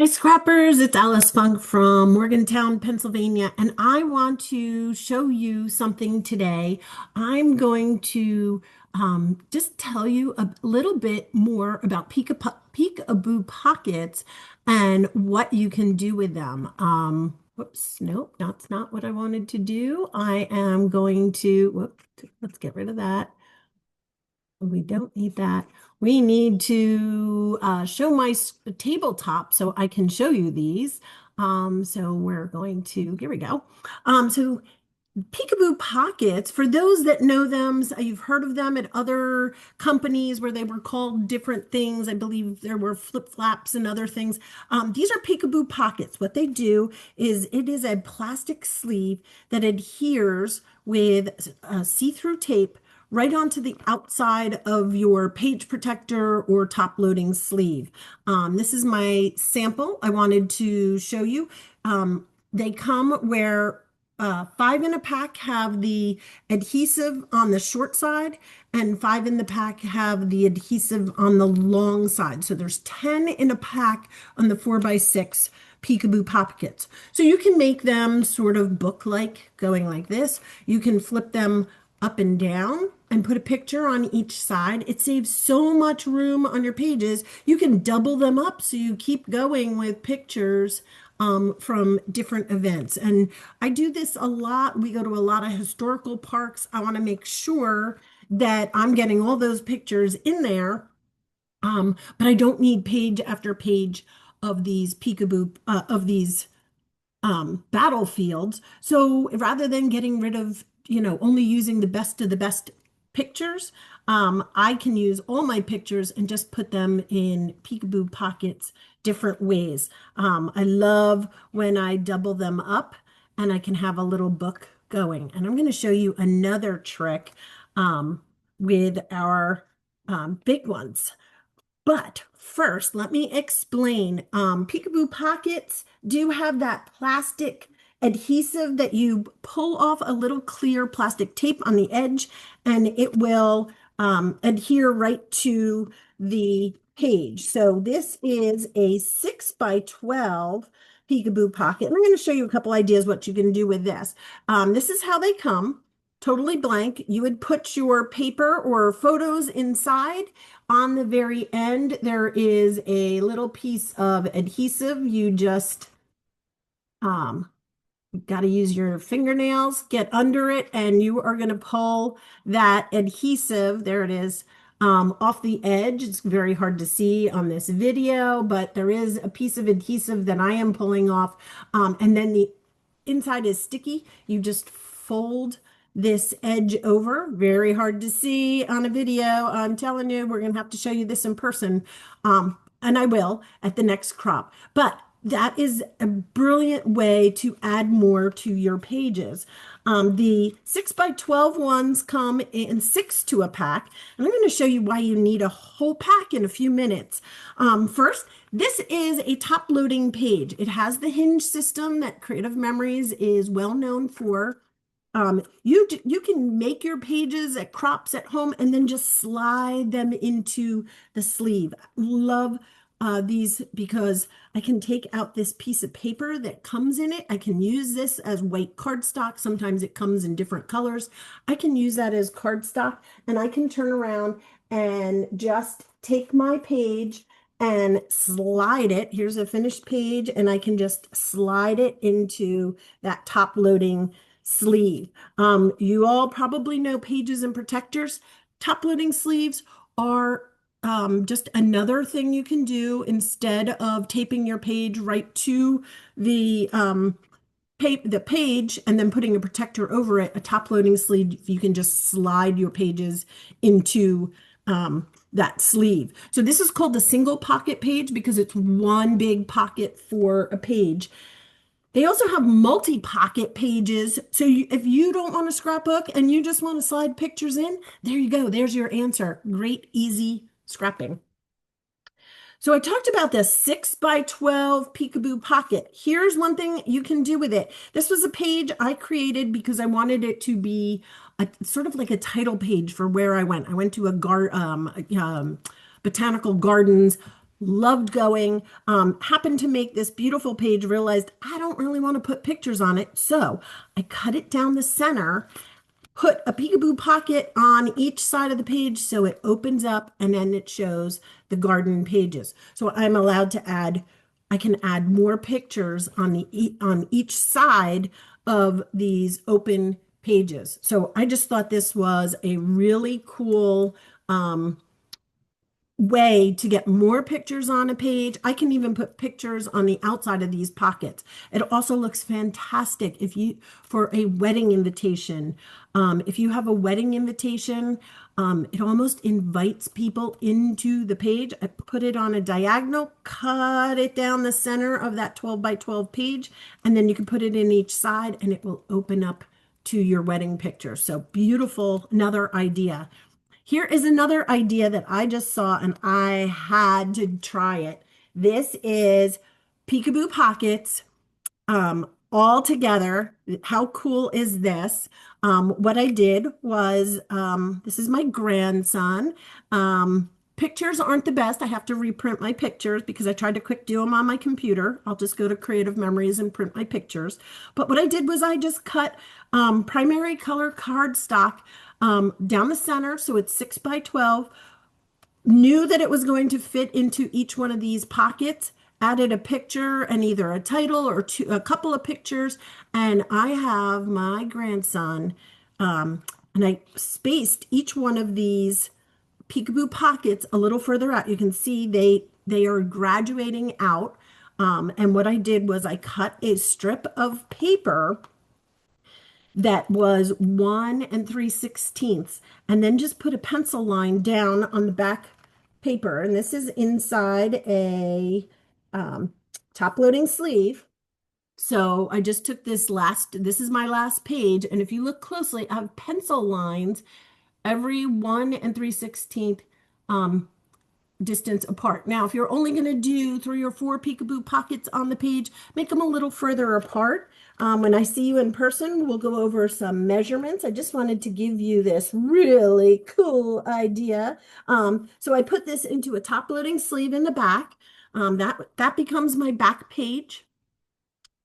Hi, Scrappers. It's Alice Funk from Morgantown, Pennsylvania, and I want to show you something today. I'm going to just tell you a little bit more about Peekaboo Pockets and what you can do with them. Whoops, nope, that's not what I wanted to do. I am going to, whoops, let's get rid of that. We don't need that. We need to show my tabletop so I can show you these. So we're going to, here we go. So Peekaboo Pockets, for those that know them, you've heard of them at other companies where they were called different things. I believe there were flip-flaps and other things. These are Peekaboo Pockets. What they do is it is a plastic sleeve that adheres with see-through tape right onto the outside of your page protector or top loading sleeve. This is my sample I wanted to show you. They come where five in a pack have the adhesive on the short side, and five in the pack have the adhesive on the long side. So there's 10 in a pack on the 4x6 Peekaboo Pockets. So you can make them sort of book-like, going like this. You can flip them up and down and put a picture on each side. It saves so much room on your pages. You can double them up so you keep going with pictures from different events. And I do this a lot. We go to a lot of historical parks. I want to make sure that I'm getting all those pictures in there. But I don't need page after page of these peekaboo of these battlefields. So rather than getting rid of, only using the best of the best pictures, I can use all my pictures and just put them in Peekaboo Pockets different ways. I love when I double them up and I can have a little book going. And I'm going to show you another trick with our big ones. But first, let me explain. Peekaboo Pockets do have that plastic adhesive that you pull off a little clear plastic tape on the edge, and it will adhere right to the page. So this is a 6x12 Peekaboo Pocket. And I'm going to show you a couple ideas what you can do with this. This is how they come. Totally blank. You would put your paper or photos inside. On the very end, there is a little piece of adhesive. You just um, got to use your fingernails, get under it, and you are going to pull that adhesive. There it is. Off the edge. It's very hard to see on this video, but there is a piece of adhesive that I am pulling off. And then the inside is sticky. You just fold this edge over. Very hard to see on a video. I'm telling you, we're going to have to show you this in person. And I will at the next crop. But that is a brilliant way to add more to your pages. The 6x12 ones come in six to a pack. And I'm going to show you why you need a whole pack in a few minutes. First, this is a top loading page. It has the hinge system that Creative Memories is well known for. You can make your pages at crops at home and then just slide them into the sleeve. Love these because I can take out this piece of paper that comes in it. I can use this as white cardstock. Sometimes it comes in different colors. I can use that as cardstock, and I can turn around and just take my page and slide it. Here's a finished page, and I can just slide it into that top loading sleeve. You all probably know pages and protectors. Top loading sleeves are just another thing you can do instead of taping your page right to the page and then putting a protector over it. A top loading sleeve, you can just slide your pages into that sleeve. So this is called the single pocket page because it's one big pocket for a page. They also have multi-pocket pages. So if you don't want a scrapbook and you just want to slide pictures in, there you go. There's your answer. Great, easy scrapping. So I talked about this 6x12 Peekaboo Pocket. Here's one thing you can do with it. This was a page I created because I wanted it to be sort of like a title page for where I went. I went to a botanical gardens Loved going. Happened to make this beautiful page, realized I don't really want to put pictures on it. So I cut it down the center, put a peekaboo pocket on each side of the page so it opens up and then it shows the garden pages. So I'm allowed to add, I can add more pictures on on each side of these open pages. So I just thought this was a really cool way to get more pictures on a page. I can even put pictures on the outside of these pockets. It also looks fantastic if you for a wedding invitation. If you have a wedding invitation, it almost invites people into the page. I put it on a diagonal, cut it down the center of that 12 by 12 page, and then you can put it in each side and it will open up to your wedding picture. So beautiful, another idea. Here is another idea that I just saw and I had to try it. This is Peekaboo Pockets all together. How cool is this? What I did was, this is my grandson. Pictures aren't the best. I have to reprint my pictures because I tried to quick do them on my computer. I'll just go to Creative Memories and print my pictures. But what I did was I just cut primary color cardstock down the center, so it's 6 by 12. Knew that it was going to fit into each one of these pockets, added a picture and either a title or a couple of pictures, and I have my grandson, and I spaced each one of these Peekaboo pockets a little further out. You can see they are graduating out, and what I did was I cut a strip of paper that was 1 3/16, and then just put a pencil line down on the back paper. And this is inside a top loading sleeve. So I just took this is my last page. And if you look closely, I have pencil lines every 1 3/16 distance apart. Now, if you're only going to do 3 or 4 peekaboo pockets on the page, make them a little further apart. When I see you in person, we'll go over some measurements. I just wanted to give you this really cool idea. So I put this into a top loading sleeve in the back. That becomes my back page.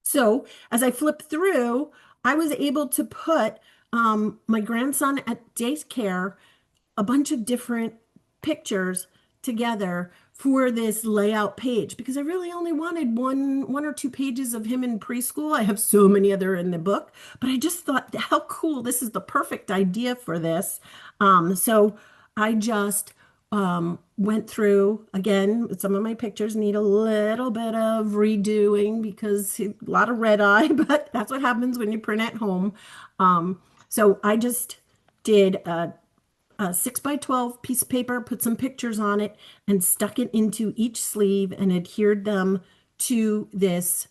So as I flip through, I was able to put my grandson at daycare, a bunch of different pictures together for this layout page because I really only wanted one or two pages of him in preschool. I have so many other in the book, but I just thought how cool, this is the perfect idea for this. So I just went through again. Some of my pictures need a little bit of redoing because a lot of red eye, but that's what happens when you print at home. So I just did a 6 by 12 piece of paper, put some pictures on it, and stuck it into each sleeve and adhered them to this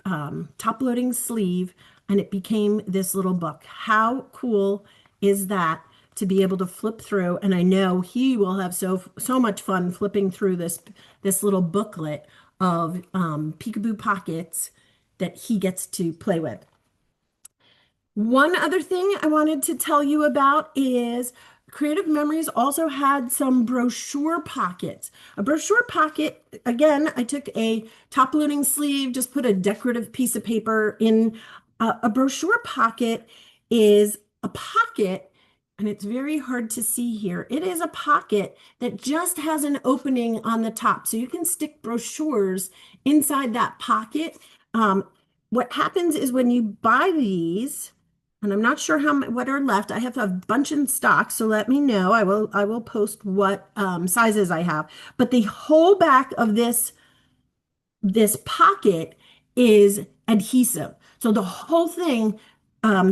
top loading sleeve, and it became this little book. How cool is that to be able to flip through? And I know he will have so much fun flipping through this little booklet of Peekaboo Pockets that he gets to play with. One other thing I wanted to tell you about is Creative Memories also had some brochure pockets. A brochure pocket, again, I took a top loading sleeve, just put a decorative piece of paper in. A brochure pocket is a pocket, and it's very hard to see here. It is a pocket that just has an opening on the top, so you can stick brochures inside that pocket. What happens is when you buy these, and I'm not sure what are left. I have a bunch in stock, so let me know. I will post what sizes I have. But the whole back of this pocket is adhesive. So the whole thing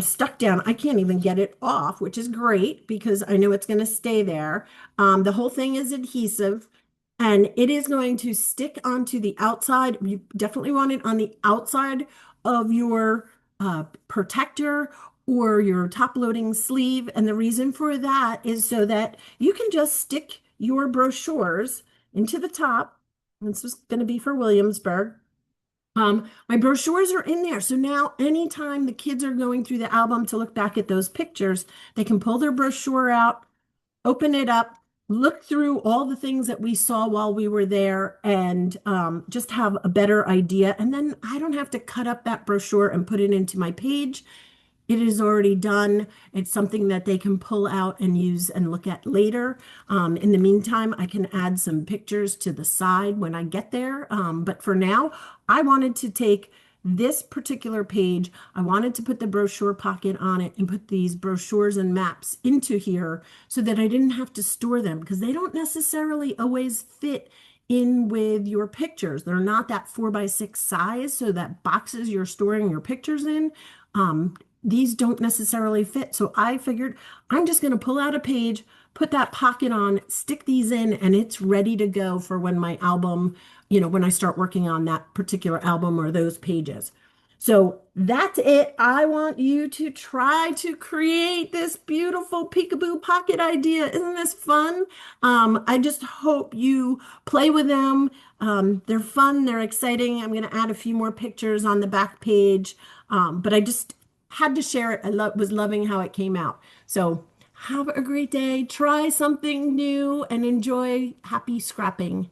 stuck down. I can't even get it off, which is great because I know it's going to stay there. The whole thing is adhesive and it is going to stick onto the outside. You definitely want it on the outside of your protector or your top loading sleeve. And the reason for that is so that you can just stick your brochures into the top. This was going to be for Williamsburg. My brochures are in there. So now anytime the kids are going through the album to look back at those pictures, they can pull their brochure out, open it up, look through all the things that we saw while we were there and just have a better idea. And then I don't have to cut up that brochure and put it into my page. It is already done. It's something that they can pull out and use and look at later. In the meantime, I can add some pictures to the side when I get there. But for now, I wanted to take this particular page. I wanted to put the brochure pocket on it and put these brochures and maps into here so that I didn't have to store them because they don't necessarily always fit in with your pictures. They're not that 4x6 size, so that boxes you're storing your pictures in. These don't necessarily fit. So I figured I'm just going to pull out a page, put that pocket on, stick these in, and it's ready to go for when my album, when I start working on that particular album or those pages. So that's it. I want you to try to create this beautiful peekaboo pocket idea. Isn't this fun? I just hope you play with them. They're fun, they're exciting. I'm going to add a few more pictures on the back page, but I just had to share it. I was loving how it came out. So have a great day. Try something new and enjoy. Happy scrapping.